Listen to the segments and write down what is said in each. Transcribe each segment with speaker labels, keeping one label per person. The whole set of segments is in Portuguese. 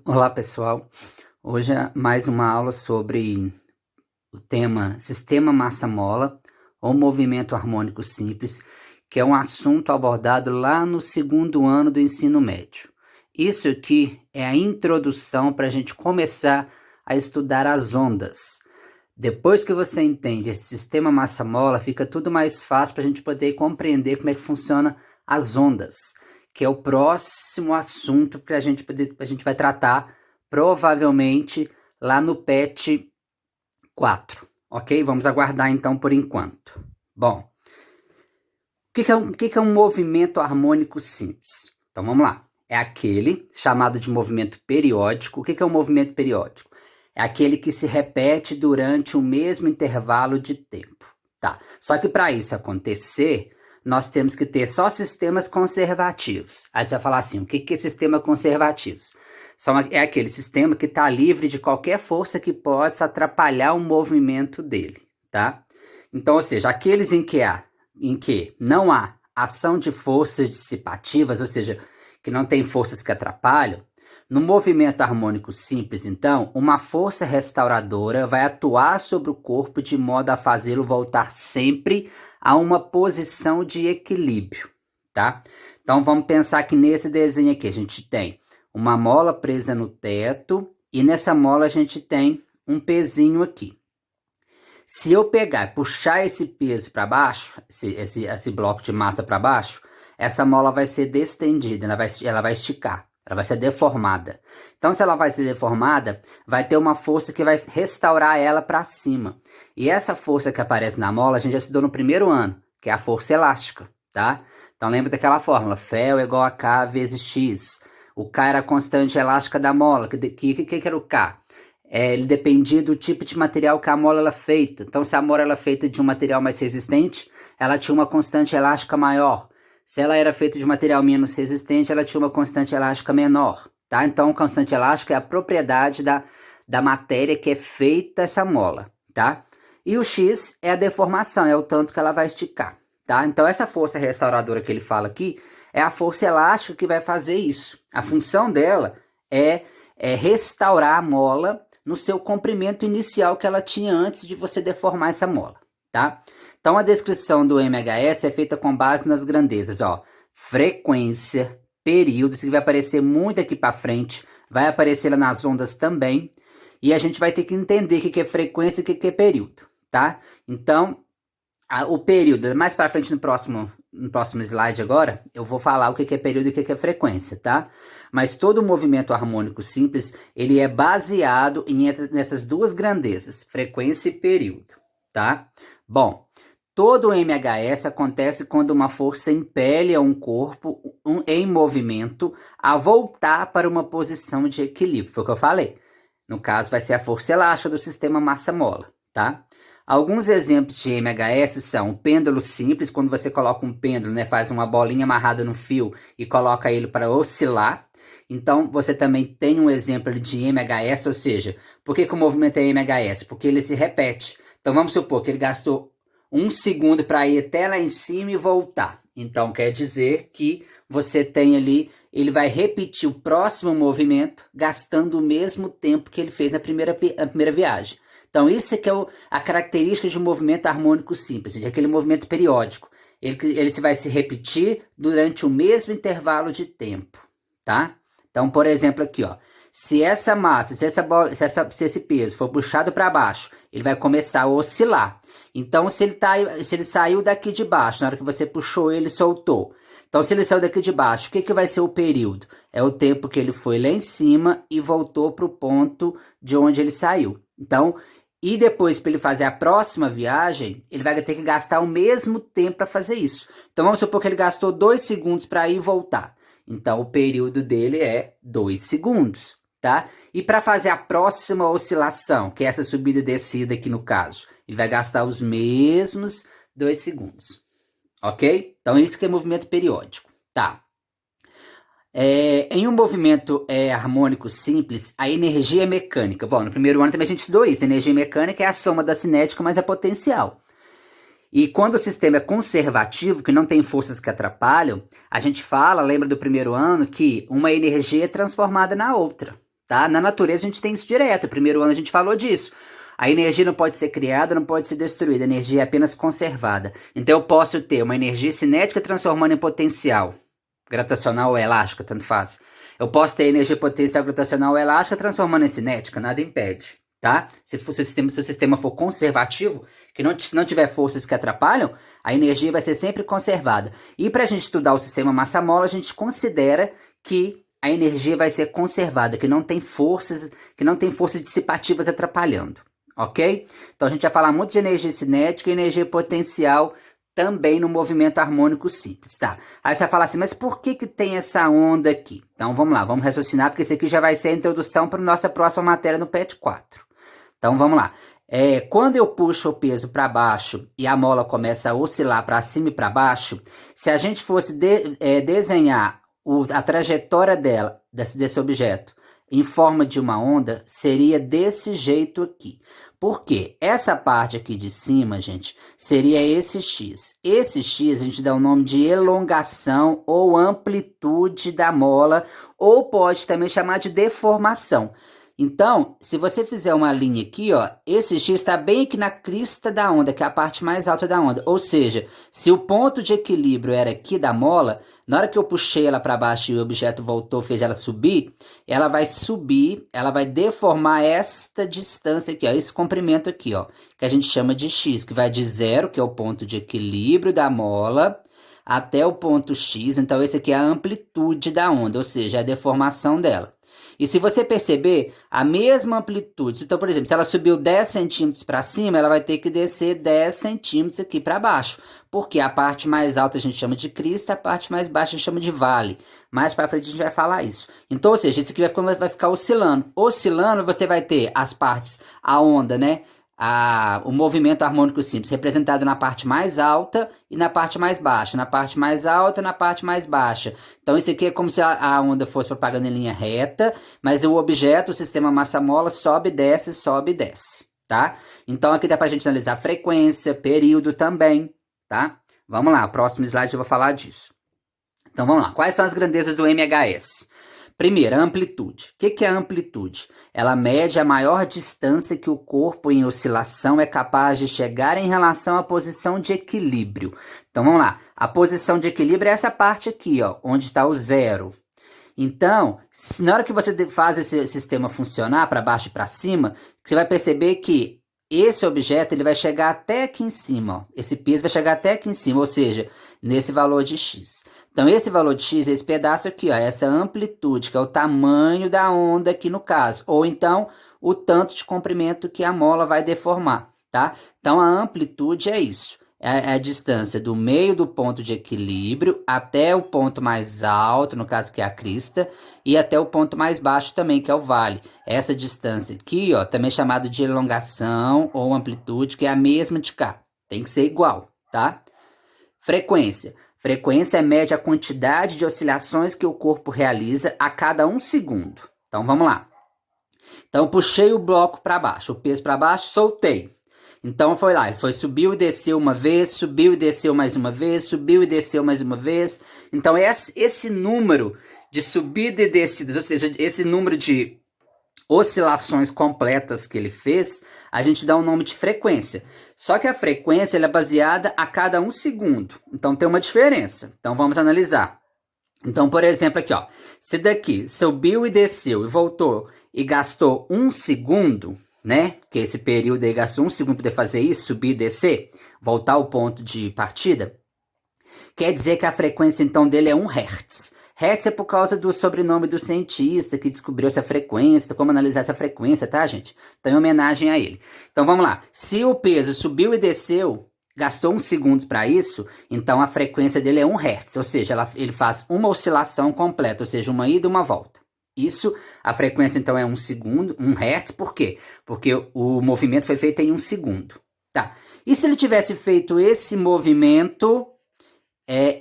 Speaker 1: Olá, pessoal. Hoje é mais uma aula sobre o tema sistema massa-mola ou movimento harmônico simples, que é um assunto abordado lá no segundo ano do ensino médio. Isso aqui é a introdução para a gente começar a estudar as ondas. Depois que você entende esse sistema massa-mola, fica tudo mais fácil para a gente poder compreender como é que funciona as ondas, que é o próximo assunto que a gente vai tratar provavelmente lá no PET 4, ok? Vamos aguardar então por enquanto. Bom, o que é um movimento harmônico simples? Então vamos lá. É aquele chamado de movimento periódico. O que é um movimento periódico? É aquele que se repete durante o mesmo intervalo de tempo. Tá? Só que para isso acontecer, nós temos que ter só sistemas conservativos. Aí você vai falar assim, o que é sistema conservativos? É aquele sistema que está livre de qualquer força que possa atrapalhar o movimento dele, tá? Então, ou seja, aqueles em que não há ação de forças dissipativas, ou seja, que não tem forças que atrapalham, no movimento harmônico simples, então, uma força restauradora vai atuar sobre o corpo de modo a fazê-lo voltar sempre a uma posição de equilíbrio, tá? Então, vamos pensar que nesse desenho aqui a gente tem uma mola presa no teto e nessa mola a gente tem um pezinho aqui. Se eu pegar e puxar esse peso para baixo, esse bloco de massa para baixo, essa mola vai ser distendida, ela vai esticar, ela vai ser deformada. Então, se ela vai ser deformada, vai ter uma força que vai restaurar ela para cima. E essa força que aparece na mola, a gente já estudou no primeiro ano, que é a força elástica, tá? Então, lembra daquela fórmula, Φ é igual a K vezes X. O K era a constante elástica da mola. Que era o K? Ele dependia do tipo de material que a mola era feita. Então, se a mola era feita de um material mais resistente, ela tinha uma constante elástica maior. Se ela era feita de um material menos resistente, ela tinha uma constante elástica menor. Tá? Então, constante elástica é a propriedade da matéria que é feita essa mola. Tá? E o X é a deformação, é o tanto que ela vai esticar. Tá? Então, essa força restauradora que ele fala aqui é a força elástica que vai fazer isso. A função dela é restaurar a mola no seu comprimento inicial que ela tinha antes de você deformar essa mola, tá? Então, a descrição do MHS é feita com base nas grandezas, ó, frequência, período, isso que vai aparecer muito aqui para frente, vai aparecer lá nas ondas também, e a gente vai ter que entender o que é frequência e o que é período, tá? Então, o período, mais para frente no próximo slide agora, eu vou falar o que é período e o que é frequência, tá? Mas todo movimento harmônico simples, ele é baseado nessas duas grandezas, frequência e período, tá? Bom, todo o MHS acontece quando uma força impele a um corpo em movimento a voltar para uma posição de equilíbrio, foi o que eu falei. No caso, vai ser a força elástica do sistema massa-mola, tá? Alguns exemplos de MHS são o pêndulo simples, quando você coloca um pêndulo, né, faz uma bolinha amarrada no fio e coloca ele para oscilar. Então, você também tem um exemplo de MHS, ou seja, por que o movimento é MHS? Porque ele se repete. Então, vamos supor que ele gastou 1 segundo para ir até lá em cima e voltar. Então, quer dizer que você tem ali, ele vai repetir o próximo movimento, gastando o mesmo tempo que ele fez na primeira viagem. Então, isso é que é a característica de um movimento harmônico simples, de aquele movimento periódico. Ele vai se repetir durante o mesmo intervalo de tempo, tá? Então, por exemplo, aqui, ó, se essa massa, se esse peso for puxado para baixo, ele vai começar a oscilar. Então, se ele saiu daqui de baixo, na hora que você puxou ele, soltou. Então, se ele saiu daqui de baixo, o que vai ser o período? É o tempo que ele foi lá em cima e voltou para o ponto de onde ele saiu. Então, e depois, para ele fazer a próxima viagem, ele vai ter que gastar o mesmo tempo para fazer isso. Então, vamos supor que ele gastou 2 segundos para ir e voltar. Então, o período dele é 2 segundos, tá? E para fazer a próxima oscilação, que é essa subida e descida aqui no caso, ele vai gastar os mesmos 2 segundos, ok? Então, isso que é movimento periódico, tá? Em um movimento harmônico simples, a energia é mecânica. Bom, no primeiro ano também a gente estudou isso. A energia mecânica é a soma da cinética mais a potencial. E quando o sistema é conservativo, que não tem forças que atrapalham, a gente fala, lembra do primeiro ano, que uma energia é transformada na outra, tá? Na natureza a gente tem isso direto, no primeiro ano a gente falou disso. A energia não pode ser criada, não pode ser destruída, a energia é apenas conservada. Então eu posso ter uma energia cinética transformando em potencial, gravitacional ou elástica, tanto faz. Eu posso ter energia potencial gravitacional ou elástica transformando em cinética, nada impede. Tá? Se o sistema for conservativo, que não tiver forças que atrapalham, a energia vai ser sempre conservada. E para a gente estudar o sistema massa-mola, a gente considera que a energia vai ser conservada, que não tem forças dissipativas atrapalhando, ok? Então a gente vai falar muito de energia cinética e energia potencial também no movimento harmônico simples, tá? Aí você vai falar assim, mas por que tem essa onda aqui? Então vamos lá, vamos raciocinar, porque isso aqui já vai ser a introdução para a nossa próxima matéria no PET 4. Então vamos lá. Quando eu puxo o peso para baixo e a mola começa a oscilar para cima e para baixo, se a gente fosse desenhar a trajetória desse objeto em forma de uma onda, seria desse jeito aqui. Por quê? Essa parte aqui de cima, gente, seria esse X. Esse X a gente dá o nome de elongação ou amplitude da mola, ou pode também chamar de deformação. Então, se você fizer uma linha aqui, ó, esse X está bem aqui na crista da onda, que é a parte mais alta da onda. Ou seja, se o ponto de equilíbrio era aqui da mola, na hora que eu puxei ela para baixo e o objeto voltou, fez ela subir, ela vai deformar esta distância aqui, ó, esse comprimento aqui, ó, que a gente chama de X, que vai de zero, que é o ponto de equilíbrio da mola, até o ponto X. Então, esse aqui é a amplitude da onda, ou seja, a deformação dela. E se você perceber, a mesma amplitude, então, por exemplo, se ela subiu 10 centímetros para cima, ela vai ter que descer 10 centímetros aqui para baixo, porque a parte mais alta a gente chama de crista, a parte mais baixa a gente chama de vale. Mais para frente a gente vai falar isso. Então, ou seja, isso aqui vai ficar oscilando. Oscilando, você vai ter as partes, a onda, né? O movimento harmônico simples representado na parte mais alta e na parte mais baixa, na parte mais alta e na parte mais baixa. Então isso aqui é como se a onda fosse propagando em linha reta, mas o objeto, o sistema massa-mola, sobe e desce, tá? Então aqui dá pra gente analisar frequência, período também, tá? Vamos lá, próximo slide eu vou falar disso. Então vamos lá, quais são as grandezas do MHS? Primeiro, a amplitude. O que é a amplitude? Ela mede a maior distância que o corpo em oscilação é capaz de chegar em relação à posição de equilíbrio. Então, vamos lá. A posição de equilíbrio é essa parte aqui, ó, onde está o zero. Então, na hora que você faz esse sistema funcionar para baixo e para cima, você vai perceber que esse objeto ele vai chegar até aqui em cima, ó. Esse peso vai chegar até aqui em cima, ou seja, nesse valor de X. Então, esse valor de X é esse pedaço aqui, ó, essa amplitude, que é o tamanho da onda aqui no caso. Ou então, o tanto de comprimento que a mola vai deformar, tá? Então, a amplitude é isso. É a distância do meio do ponto de equilíbrio até o ponto mais alto, no caso que é a crista, e até o ponto mais baixo também, que é o vale. Essa distância aqui, ó, também é chamada de elongação ou amplitude, que é a mesma de cá. Tem que ser igual, tá? Frequência. Frequência mede a quantidade de oscilações que o corpo realiza a cada 1 segundo. Então, vamos lá. Então, eu puxei o bloco para baixo, o peso para baixo, soltei. Então, foi lá, ele subiu e desceu uma vez, subiu e desceu mais uma vez, subiu e desceu mais uma vez. Então, esse número de subida e descida, ou seja, esse número de oscilações completas que ele fez, a gente dá um nome de frequência. Só que a frequência ela é baseada a cada 1 segundo. Então, tem uma diferença. Então, vamos analisar. Então, por exemplo, aqui, ó, se daqui subiu e desceu e voltou e gastou 1 segundo, né? Que esse período aí gastou 1 segundo para poder fazer isso, subir e descer, voltar ao ponto de partida. Quer dizer que a frequência, então, dele é 1 Hz. Hertz é por causa do sobrenome do cientista que descobriu essa frequência, como analisar essa frequência, tá, gente? Então, em homenagem a ele. Então, vamos lá. Se o peso subiu e desceu, gastou 1 segundo para isso, então a frequência dele é 1 Hz, ou seja, ele faz uma oscilação completa, ou seja, uma ida e uma volta. Isso, a frequência então é 1 segundo, 1 Hz, por quê? Porque o movimento foi feito em 1 segundo. Tá. E se ele tivesse feito esse movimento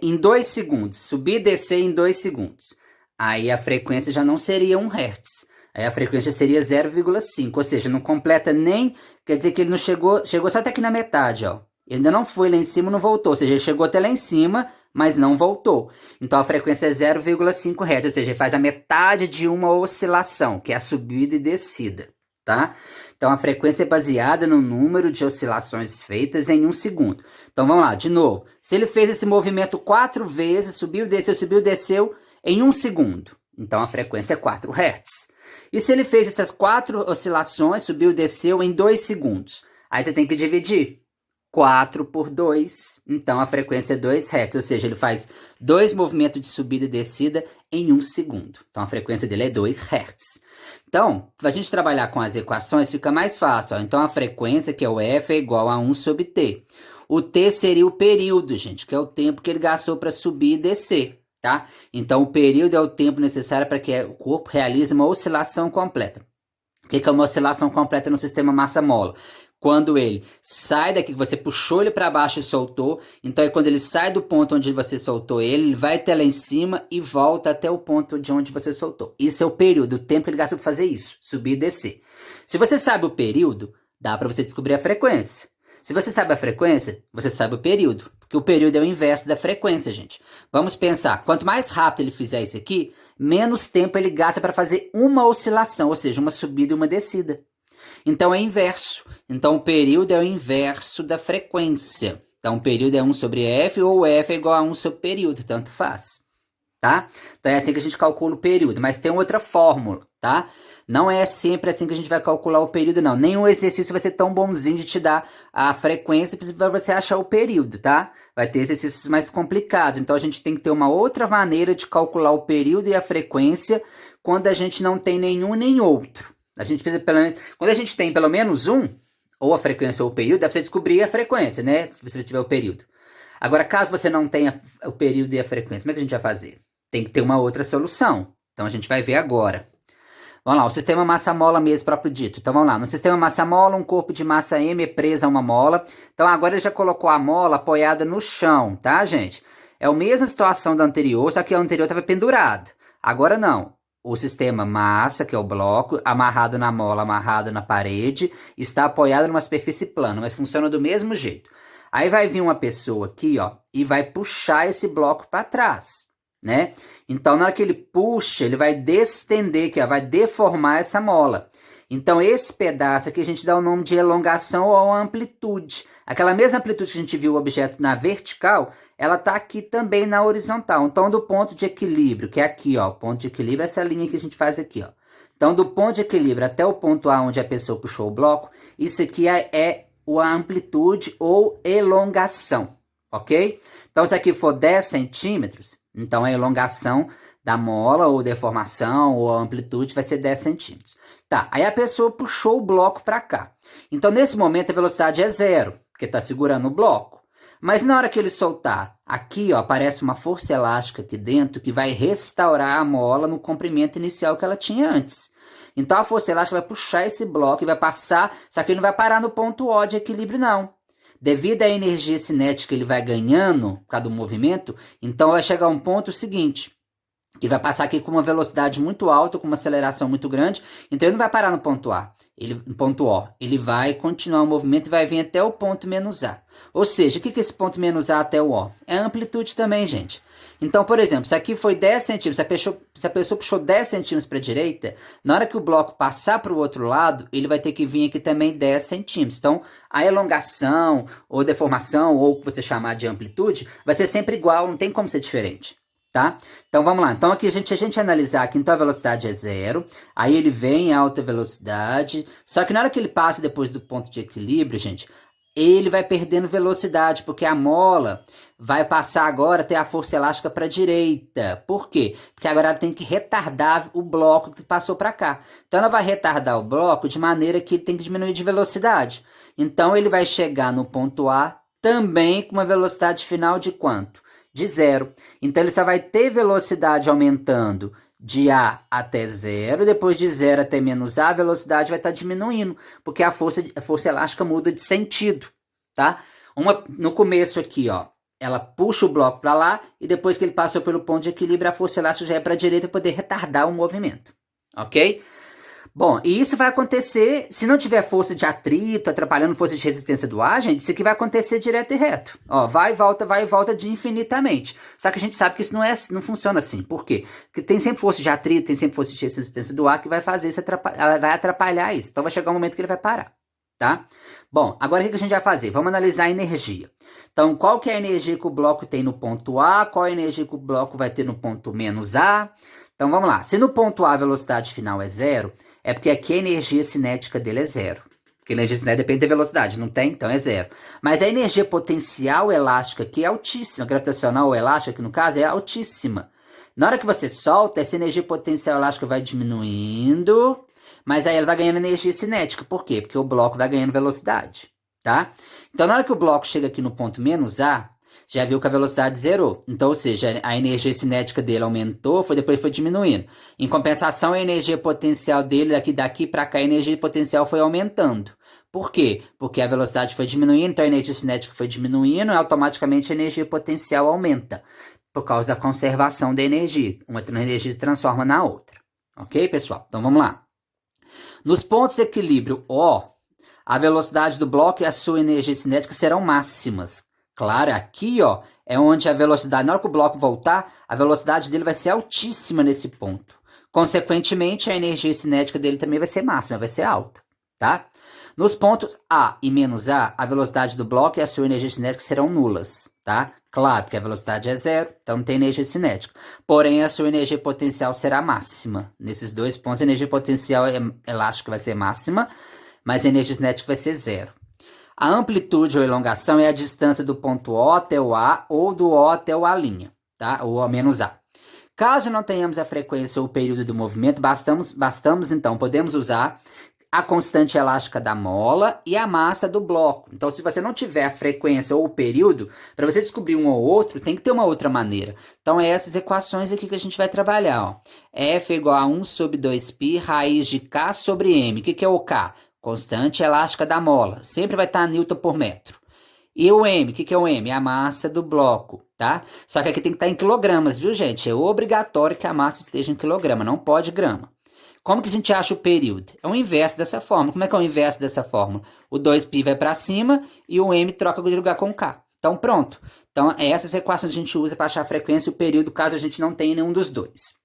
Speaker 1: em 2 segundos, subir e descer em 2 segundos, aí a frequência já não seria 1 Hz. Aí a frequência seria 0,5, ou seja, não completa nem, quer dizer que ele não chegou só até aqui na metade, ó. Ele ainda não foi lá em cima, não voltou. Ou seja, ele chegou até lá em cima, mas não voltou. Então a frequência é 0,5 Hz, ou seja, ele faz a metade de uma oscilação, que é a subida e descida, tá? Então a frequência é baseada no número de oscilações feitas em 1 segundo. Então vamos lá, de novo. Se ele fez esse movimento 4 vezes, subiu, desceu em 1 segundo. Então a frequência é 4 Hz. E se ele fez essas 4 oscilações, subiu, desceu em 2 segundos. Aí você tem que dividir 4 por 2, então a frequência é 2 Hz, ou seja, ele faz 2 movimentos de subida e descida em 1 segundo. Então a frequência dele é 2 Hz. Então, para a gente trabalhar com as equações, fica mais fácil. Ó. Então a frequência, que é o F, é igual a 1 sobre T. O T seria o período, gente, que é o tempo que ele gastou para subir e descer. Tá? Então o período é o tempo necessário para que o corpo realize uma oscilação completa. O que é uma oscilação completa no sistema massa-mola? Quando ele sai daqui, que você puxou ele para baixo e soltou, então é quando ele sai do ponto onde você soltou ele, ele vai até lá em cima e volta até o ponto de onde você soltou. Isso é o período, o tempo que ele gastou para fazer isso, subir e descer. Se você sabe o período, dá para você descobrir a frequência. Se você sabe a frequência, você sabe o período, porque o período é o inverso da frequência, gente. Vamos pensar, quanto mais rápido ele fizer isso aqui, menos tempo ele gasta para fazer uma oscilação, ou seja, uma subida e uma descida. Então é inverso. Então o período é o inverso da frequência. Então o período é 1 sobre F ou F é igual a 1 sobre período, tanto faz. Tá? Então é assim que a gente calcula o período, mas tem outra fórmula, tá? Não é sempre assim que a gente vai calcular o período, não. Nenhum exercício vai ser tão bonzinho de te dar a frequência para você achar o período, tá? Vai ter exercícios mais complicados. Então a gente tem que ter uma outra maneira de calcular o período e a frequência quando a gente não tem nenhum nem outro. A gente precisa, pelo menos, quando a gente tem pelo menos um, ou a frequência ou o período, dá para você descobrir a frequência, né? Se você tiver o período. Agora, caso você não tenha o período e a frequência, como é que a gente vai fazer? Tem que ter uma outra solução. Então a gente vai ver agora. Vamos lá, o sistema massa-mola mesmo, próprio dito. Então vamos lá, no sistema massa-mola, um corpo de massa M é preso a uma mola. Então agora ele já colocou a mola apoiada no chão, tá, gente? É a mesma situação da anterior, só que a anterior estava pendurada. Agora não. O sistema massa, que é o bloco, amarrado na mola, amarrado na parede, está apoiado numa superfície plana, mas funciona do mesmo jeito. Aí vai vir uma pessoa aqui, ó, e vai puxar esse bloco para trás, né? Então, na hora que ele puxa, ele vai destender aqui, ó, vai deformar essa mola. Então, esse pedaço aqui a gente dá o nome de elongação ou amplitude. Aquela mesma amplitude que a gente viu o objeto na vertical, ela está aqui também na horizontal. Então, do ponto de equilíbrio, que é aqui, ó, o ponto de equilíbrio é essa linha que a gente faz aqui, ó. Então, do ponto de equilíbrio até o ponto A, onde a pessoa puxou o bloco, isso aqui é a amplitude ou elongação, ok? Então, se aqui for 10 centímetros, então a elongação da mola ou deformação ou a amplitude vai ser 10 centímetros. Tá, aí a pessoa puxou o bloco para cá. Então, nesse momento, a velocidade é 0, porque está segurando o bloco. Mas na hora que ele soltar, aqui ó, aparece uma força elástica aqui dentro que vai restaurar a mola no comprimento inicial que ela tinha antes. Então a força elástica vai puxar esse bloco e vai passar, só que ele não vai parar no ponto O de equilíbrio não. Devido à energia cinética que ele vai ganhando por causa do movimento, então vai chegar a um ponto seguinte, que vai passar aqui com uma velocidade muito alta, com uma aceleração muito grande, então ele não vai parar no ponto A, no ponto O, ele vai continuar o movimento e vai vir até o ponto menos A. Ou seja, o que é esse ponto menos A até o O? É a amplitude também, gente. Então, por exemplo, se aqui foi 10 centímetros, se a pessoa puxou 10 centímetros para a direita, na hora que o bloco passar para o outro lado, ele vai ter que vir aqui também 10 centímetros. Então, a elongação, ou deformação, ou o que você chamar de amplitude, vai ser sempre igual, não tem como ser diferente. Tá? Então vamos lá. Então aqui a gente analisar aqui, então a velocidade é 0, aí ele vem em alta velocidade, só que na hora que ele passa depois do ponto de equilíbrio, gente, ele vai perdendo velocidade, porque a mola vai passar agora a ter a força elástica para a direita. Por quê? Porque agora ela tem que retardar o bloco que passou para cá. Então ela vai retardar o bloco de maneira que ele tem que diminuir de velocidade. Então ele vai chegar no ponto A também com uma velocidade final de quanto? De 0. Então ele só vai ter velocidade aumentando de A até 0, depois de 0 até menos A, a velocidade vai estar diminuindo, porque a força elástica muda de sentido, tá? No começo aqui, ó, ela puxa o bloco para lá, e depois que ele passou pelo ponto de equilíbrio, a força elástica já é para a direita para poder retardar o movimento, ok? Bom, e isso vai acontecer, se não tiver força de atrito, atrapalhando força de resistência do ar, gente, isso aqui vai acontecer direto e reto. Ó, vai e volta de infinitamente. Só que a gente sabe que isso não funciona assim. Por quê? Porque tem sempre força de atrito, tem sempre força de resistência do ar que vai fazer isso, vai atrapalhar isso. Então vai chegar um momento que ele vai parar, tá? Bom, agora o que a gente vai fazer? Vamos analisar a energia. Então, qual que é a energia que o bloco tem no ponto A? Qual é a energia que o bloco vai ter no ponto menos A? Então, vamos lá. Se no ponto A a velocidade final é zero, é porque aqui a energia cinética dele é zero. Porque a energia cinética depende da velocidade, não tem? Então é zero. Mas a energia potencial elástica aqui é altíssima. Gravitacional ou elástica, que no caso, é altíssima. Na hora que você solta, essa energia potencial elástica vai diminuindo, mas aí ela vai ganhando energia cinética. Por quê? Porque o bloco vai ganhando velocidade, tá? Então, na hora que o bloco chega aqui no ponto menos A, já viu que a velocidade zerou. Então, ou seja, a energia cinética dele aumentou, depois foi diminuindo. Em compensação, a energia potencial dele, daqui para cá, a energia potencial foi aumentando. Por quê? Porque a velocidade foi diminuindo, então a energia cinética foi diminuindo e automaticamente a energia potencial aumenta. Por causa da conservação da energia. Uma energia se transforma na outra. Ok, pessoal? Então, vamos lá. Nos pontos de equilíbrio O, a velocidade do bloco e a sua energia cinética serão máximas. Claro, aqui ó, é onde a velocidade, na hora que o bloco voltar, a velocidade dele vai ser altíssima nesse ponto. Consequentemente, a energia cinética dele também vai ser máxima, vai ser alta, tá? Nos pontos A e menos A, a velocidade do bloco e a sua energia cinética serão nulas, tá? Claro, porque a velocidade é zero, então não tem energia cinética. Porém, a sua energia potencial será máxima. Nesses dois pontos, a energia potencial elástica vai ser máxima, mas a energia cinética vai ser zero. A amplitude ou elongação é a distância do ponto O até o A ou do O até o A', tá? Ou O menos A. Caso não tenhamos a frequência ou o período do movimento, então, podemos usar a constante elástica da mola e a massa do bloco. Então, se você não tiver a frequência ou o período, para você descobrir um ou outro, tem que ter uma outra maneira. Então, é essas equações aqui que a gente vai trabalhar. Ó. F é igual a 1 sobre 2π, raiz de K sobre M. O que é o K? Constante elástica da mola. Sempre vai estar Newton por metro. E o M, o que é o M? É a massa do bloco, tá? Só que aqui tem que estar em quilogramas, viu, gente? É obrigatório que a massa esteja em quilograma, não pode grama. Como que a gente acha o período? É o inverso dessa fórmula. Como é que é o inverso dessa fórmula? O 2π vai para cima e o M troca de lugar com o K. Então, pronto. Então, essas equações a gente usa para achar a frequência e o período, caso a gente não tenha nenhum dos dois.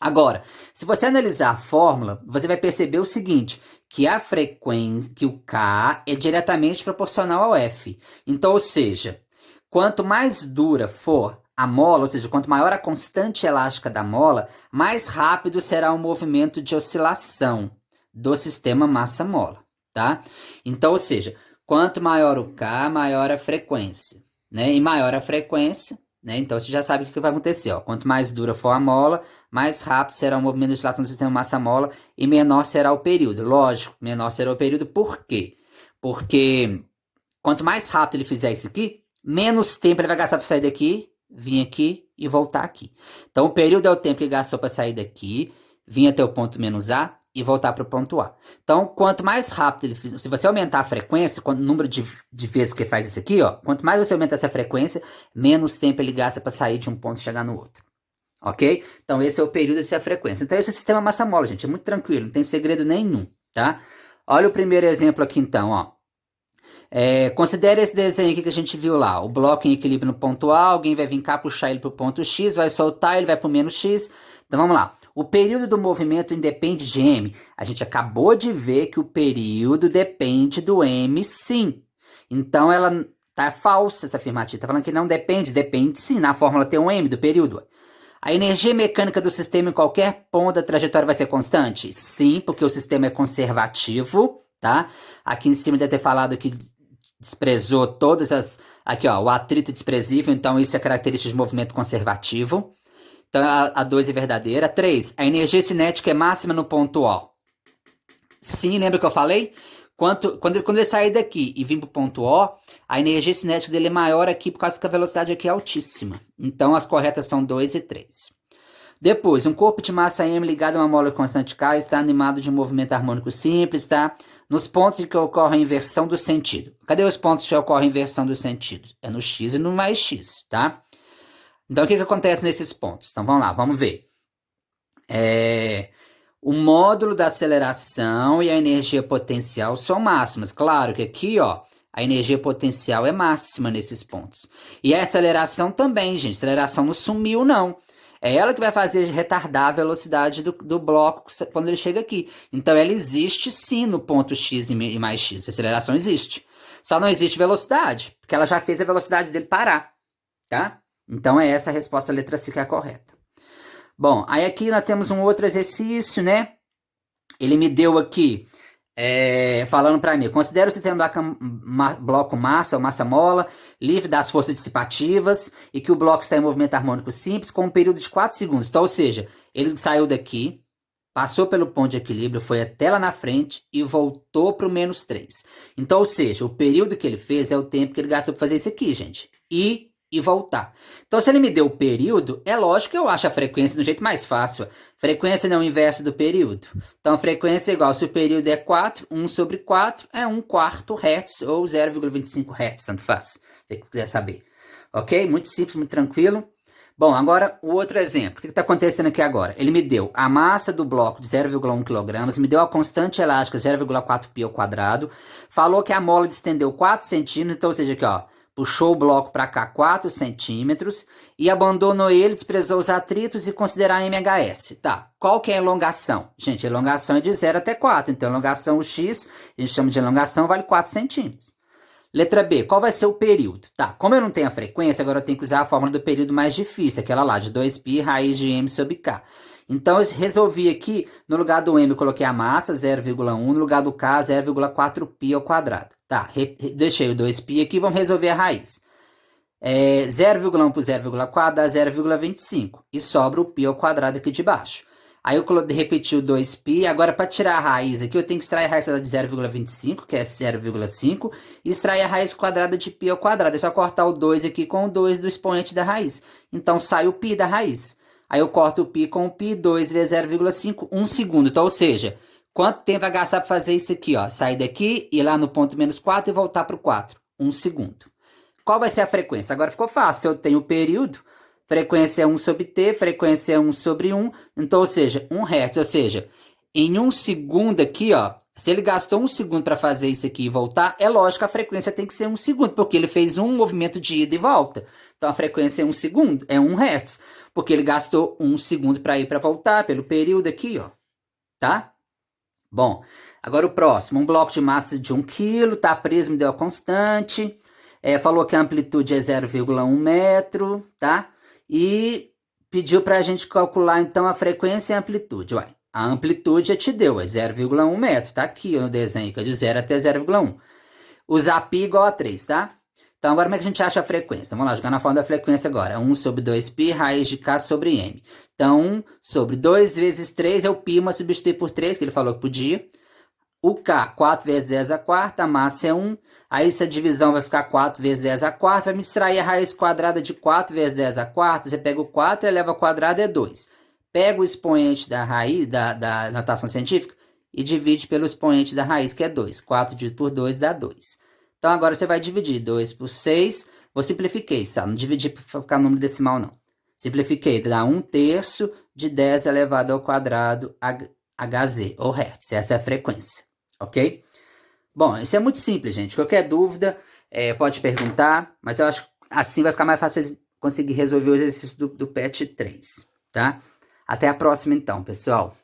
Speaker 1: Agora, se você analisar a fórmula, você vai perceber o seguinte, que a frequência, que o K é diretamente proporcional ao F. Então, ou seja, quanto mais dura for a mola, ou seja, quanto maior a constante elástica da mola, mais rápido será o movimento de oscilação do sistema massa-mola, tá? Então, ou seja, quanto maior o K, maior a frequência, né? E maior a frequência, né? Então, você já sabe o que vai acontecer, ó. Quanto mais dura for a mola, mais rápido será o movimento de oscilação do sistema massa-mola e menor será o período. Lógico, menor será o período, por quê? Porque quanto mais rápido ele fizer isso aqui, menos tempo ele vai gastar para sair daqui, vir aqui e voltar aqui. Então, o período é o tempo que ele gastou para sair daqui, vir até o ponto menos A e voltar para o ponto A. Então, quanto mais rápido ele fizer, se você aumentar a frequência, o número de vezes que ele faz isso aqui, ó, quanto mais você aumenta essa frequência, menos tempo ele gasta para sair de um ponto e chegar no outro. Ok? Então, esse é o período, essa é a frequência. Então, esse é o sistema massa-mola, gente. É muito tranquilo, não tem segredo nenhum, tá? Olha o primeiro exemplo aqui, então, ó. Considere esse desenho aqui que a gente viu lá. O bloco em equilíbrio no ponto A, alguém vai vir cá, puxar ele para o ponto X, vai soltar, ele vai para o menos X. Então, vamos lá. O período do movimento independe de M. A gente acabou de ver que o período depende do M, sim. Então, ela tá falsa, essa afirmativa. Está falando que não depende. Depende, sim. Na fórmula tem um M do período. A energia mecânica do sistema em qualquer ponto da trajetória vai ser constante? Sim, porque o sistema é conservativo, tá? Aqui em cima deve ter falado que desprezou todas as... Aqui, ó, o atrito desprezível, então isso é característica de movimento conservativo. Então, a 2 é verdadeira. 3, a energia cinética é máxima no ponto O. Sim, lembra que eu falei? Quando ele sair daqui e vir para o ponto O, a energia cinética dele é maior aqui por causa que a velocidade aqui é altíssima. Então, as corretas são 2 e 3. Depois, um corpo de massa M ligado a uma mola constante K está animado de um movimento harmônico simples, tá? Nos pontos em que ocorre a inversão do sentido. Cadê os pontos que ocorre a inversão do sentido? É no X e no mais X, tá? Então, o que acontece nesses pontos? Então, vamos lá, vamos ver. O módulo da aceleração e a energia potencial são máximas. Claro que aqui, ó, a energia potencial é máxima nesses pontos. E a aceleração também, gente. A aceleração não sumiu, não. É ela que vai fazer retardar a velocidade do bloco quando ele chega aqui. Então, ela existe sim no ponto x e mais x. A aceleração existe. Só não existe velocidade, porque ela já fez a velocidade dele parar, tá? Então, é essa a resposta, a letra C que é a correta. Bom, aí aqui nós temos um outro exercício, né? Ele me deu aqui, falando para mim, considera o sistema bloco massa ou massa-mola livre das forças dissipativas e que o bloco está em movimento harmônico simples com um período de 4 segundos. Então, ou seja, ele saiu daqui, passou pelo ponto de equilíbrio, foi até lá na frente e voltou para o -3. Então, ou seja, o período que ele fez é o tempo que ele gastou para fazer isso aqui, gente. E voltar. Então, se ele me deu o período, é lógico que eu acho a frequência do jeito mais fácil. Frequência não é o inverso do período. Então, a frequência é igual, se o período é 4, 1 sobre 4 é 1/4 Hz ou 0,25 Hz, tanto faz, se você quiser saber. Ok? Muito simples, muito tranquilo. Bom, agora o outro exemplo. O que está acontecendo aqui agora? Ele me deu a massa do bloco de 0,1 kg, me deu a constante elástica 0,4 π ao quadrado, falou que a mola distendeu 4 centímetros, então, ou seja, aqui, ó, puxou o bloco para cá 4 centímetros e abandonou ele, desprezou os atritos e considerar MHS. Tá, qual que é a elongação? Gente, a elongação é de 0 até 4, então a elongação X, a gente chama de elongação, vale 4 centímetros. Letra B, qual vai ser o período? Tá, como eu não tenho a frequência, agora eu tenho que usar a fórmula do período mais difícil, aquela lá de 2π raiz de m sobre k. Então, eu resolvi aqui, no lugar do m eu coloquei a massa, 0,1, no lugar do k, 0,4 π ao quadrado. Tá, deixei o 2π aqui, vamos resolver a raiz. 0,1 por 0,4 dá 0,25, e sobra o π ao quadrado aqui de baixo. Aí eu repeti o 2π, agora para tirar a raiz aqui, eu tenho que extrair a raiz de 0,25, que é 0,5, e extrair a raiz quadrada de π ao quadrado. É só cortar o 2 aqui com o 2 do expoente da raiz. Então, sai o π da raiz. Aí eu corto o π com o π, 2 vezes 0,5, 1 segundo. Então, ou seja, quanto tempo vai gastar para fazer isso aqui? Ó? Sair daqui, ir lá no ponto -4 e voltar para o 4. 1 segundo. Qual vai ser a frequência? Agora ficou fácil. Eu tenho o período, frequência é 1 sobre t, frequência é 1 sobre 1. Então, ou seja, 1 Hz. Ou seja, em 1 segundo aqui, ó, se ele gastou 1 segundo para fazer isso aqui e voltar, é lógico que a frequência tem que ser 1 segundo, porque ele fez um movimento de ida e volta. Então, a frequência é 1 segundo, é 1 Hz, porque ele gastou 1 segundo para ir para voltar, pelo período aqui, ó, tá? Bom, agora o próximo, um bloco de massa de 1 kg, tá preso, me deu a constante, falou que a amplitude é 0,1 metro, tá? E pediu para a gente calcular, então, a frequência e a amplitude. Uai, a amplitude já te deu, é 0,1 metro, tá aqui no desenho, que é de 0 até 0,1. Usar π igual a 3, tá? Então, agora como é que a gente acha a frequência? Vamos lá, jogar na forma da frequência agora. 1 sobre 2π, raiz de k sobre m. Então, 1 sobre 2 vezes 3 é o π, mas substituir por 3, que ele falou que podia. O K, 4 vezes 10 a quarta, a massa é 1. Aí essa divisão vai ficar 4 vezes 10 a quarta. Vai me extrair a raiz quadrada de 4 vezes 10 a quarta. Você pega o 4 e eleva ao quadrado, é 2. Pega o expoente da raiz, da notação científica, e divide pelo expoente da raiz, que é 2. 4 dividido por 2 dá 2. Então, agora você vai dividir 2 por 6. Vou simplifiquei, só. Não dividi para ficar número decimal, não. Simplifiquei, dá 1/3 de 10 elevado ao quadrado Hz, ou Hertz. Essa é a frequência. Ok? Bom, isso é muito simples, gente. Qualquer dúvida, pode perguntar, mas eu acho que assim vai ficar mais fácil para conseguir resolver o exercício do PET 3, tá? Até a próxima, então, pessoal.